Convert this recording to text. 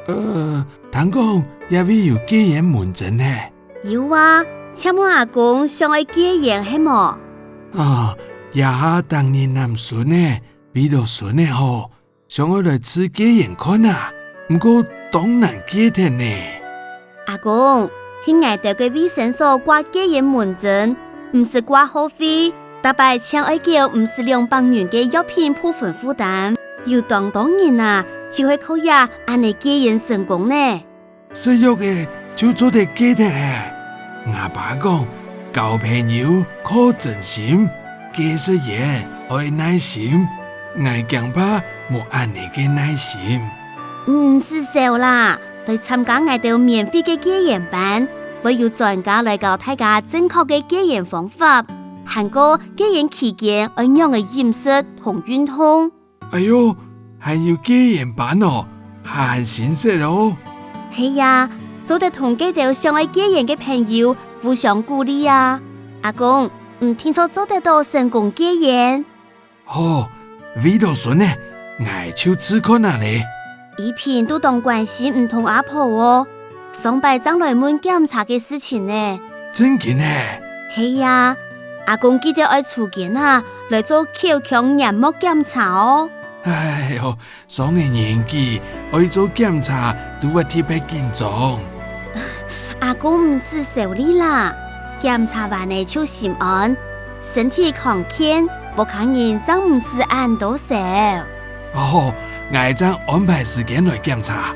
听讲也会有戒烟门诊呢。有啊，请问阿公想要戒烟是么？爷当年男孙呢，为了孙呢吼，想要来吃戒烟看啊，不过当然戒脱呢。阿公，去外头嘅卫生所挂戒烟门诊，唔是挂号费，大摆请爱叫唔是200元嘅药品部分负担，有当然啊，就会靠呀安尼戒烟成功呢。食药嘅就做得戒脱咧。阿爸讲，交朋友靠真心，戒食烟爱耐心，爱强怕冇安尼嘅耐心。唔是少啦，嚟參加我哋免費嘅戒煙班，會有專家來教大家正確嘅戒煙方法，還有戒煙期間要用嘅飲食同運動。哎喲，還有戒煙班哦，很新鮮哦。係呀，做得同幾條想愛戒煙嘅朋友互相鼓勵啊。阿公，唔聽說做得到成功戒煙？為到孫呢，我就試看下咧。一片都當關心唔同阿婆哦，上拜將來門檢查嘅事情呢。真嘅呢？係呀，阿公記得愛出檢啊，來做口腔黏膜檢查哦。哎喲，上嘅年紀愛做檢查都會特別緊張。阿公唔是受理啦，檢查完呢就心安，身體康健，無可能真唔是按到少。我將安排時間來檢查。